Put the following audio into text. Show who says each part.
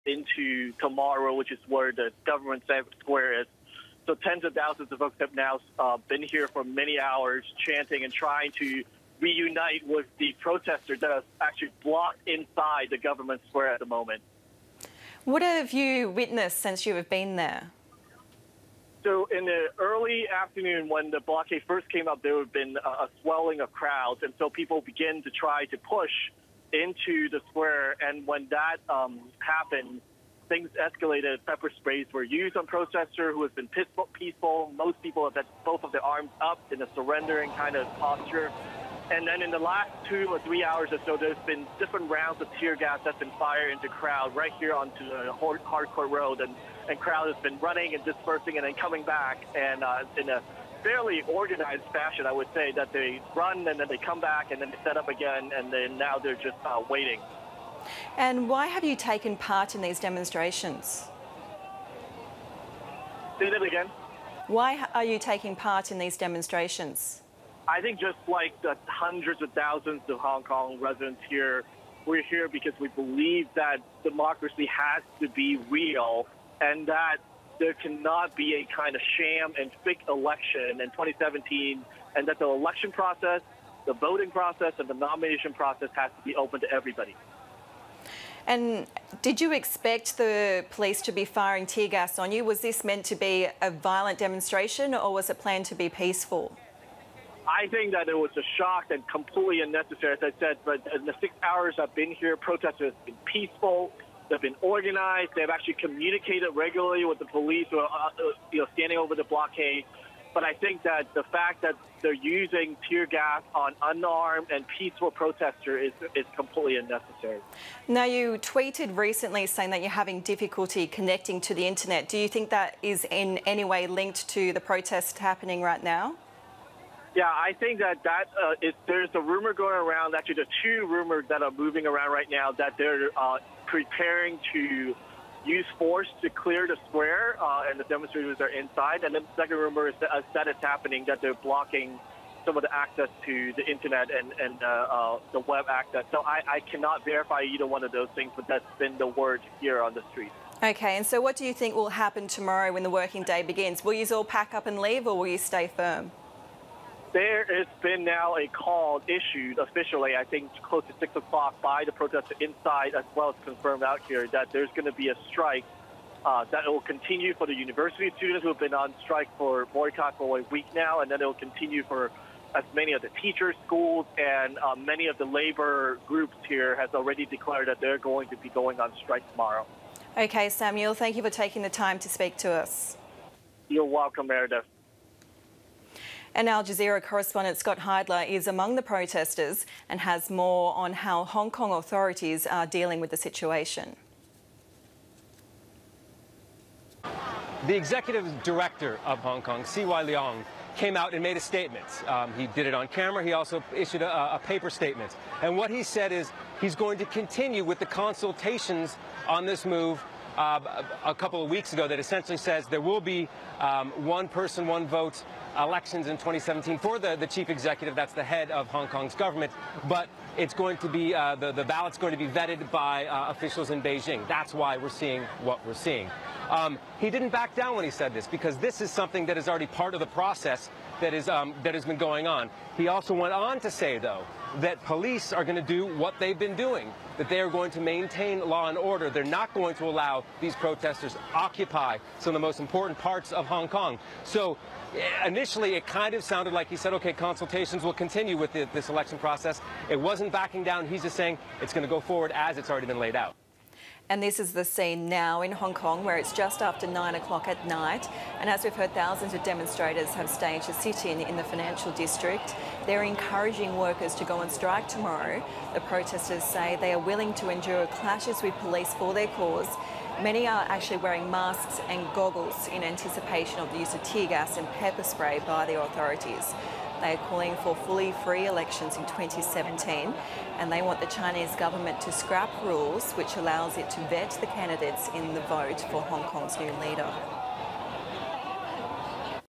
Speaker 1: into tomorrow, which is where the government square is. So tens of thousands of folks have now been here for many hours chanting and trying to reunite with the protesters that are actually blocked inside the government square at the moment.
Speaker 2: What have you witnessed since you have been there?
Speaker 1: So in the early afternoon, when the blockade first came up, there had been a swelling of crowds, and so people began to try to push into the square. And when that happened, things escalated. Pepper sprays were used on protesters who has been peaceful. Most people have had both of their arms up in a surrendering kind of posture. And then in the last 2 or 3 hours or so, there's been different rounds of tear gas that's been fired into crowd right here onto the Hardcourt Road. And crowd has been running and dispersing and then coming back. And in a fairly organized fashion, I would say, that they run and then they come back and then they set up again. And then now they're just waiting.
Speaker 2: And why have you taken part in these demonstrations?
Speaker 1: Say that again.
Speaker 2: Why are you taking part in these demonstrations?
Speaker 1: I think just like the hundreds of thousands of Hong Kong residents here, we're here because we believe that democracy has to be real and that there cannot be a kind of sham and fake election in 2017, and that the election process, the voting process, and the nomination process has to be open to everybody.
Speaker 2: And did you expect the police to be firing tear gas on you? Was this meant to be a violent demonstration, or was it planned to be peaceful?
Speaker 1: I think that it was a shock and completely unnecessary, as I said. But in the 6 hours I've been here, protesters have been peaceful. They've been organized. They've actually communicated regularly with the police who are standing over the blockade. But I think that the fact that they're using tear gas on unarmed and peaceful protesters is completely unnecessary.
Speaker 2: Now, you tweeted recently saying that you're having difficulty connecting to the internet. Do you think that is in any way linked to the protest happening right now?
Speaker 1: Yeah, I think that there's a rumor going around. Actually, there are 2 rumors that are moving around right now that they're preparing to use force to clear the square, and the demonstrators are inside. And then the second rumor is that it's happening, that they're blocking some of the access to the internet and the web access. So I cannot verify either one of those things, but that's been the word here on the street.
Speaker 2: Okay, and so what do you think will happen tomorrow when the working day begins? Will you all pack up and leave, or will you stay firm?
Speaker 1: There has been now a call issued officially, I think close to 6 o'clock, by the protesters inside, as well as confirmed out here, that there's going to be a strike that will continue for the university students who have been on strike for boycott for a week now, and then it will continue for as many of the teachers, schools, and many of the labor groups here has already declared that they're going to be going on strike tomorrow.
Speaker 2: Okay, Samuel, thank you for taking the time to speak to us.
Speaker 1: You're welcome, Meredith.
Speaker 2: And Al Jazeera correspondent Scott Heidler is among the protesters and has more on how Hong Kong authorities are dealing with the situation.
Speaker 3: The executive director of Hong Kong, C.Y. Leong, came out and made a statement. He did it on camera. He also issued a paper statement. And what he said is he's going to continue with the consultations on this move a couple of weeks ago that essentially says there will be one person, one vote elections in 2017 for the chief executive. That's the head of Hong Kong's government. But it's going to be, the ballot's going to be vetted by officials in Beijing. That's why we're seeing what we're seeing. He didn't back down when he said this, because this is something that is already part of the process that has been going on. He also went on to say, though, that police are going to do what they've been doing, that they are going to maintain law and order. They're not going to allow these protesters occupy some of the most important parts of Hong Kong. So initially, it kind of sounded like he said, okay, consultations will continue with this election process. It wasn't backing down. He's just saying it's going to go forward as it's already been laid out.
Speaker 2: And this is the scene now in Hong Kong, where it's just after 9 o'clock at night. And as we've heard, thousands of demonstrators have staged a sit-in in the financial district. They're encouraging workers to go on strike tomorrow. The protesters say they are willing to endure clashes with police for their cause. Many are actually wearing masks and goggles in anticipation of the use of tear gas and pepper spray by the authorities. They are calling for fully free elections in 2017, and they want the Chinese government to scrap rules which allows it to vet the candidates in the vote for Hong Kong's new leader.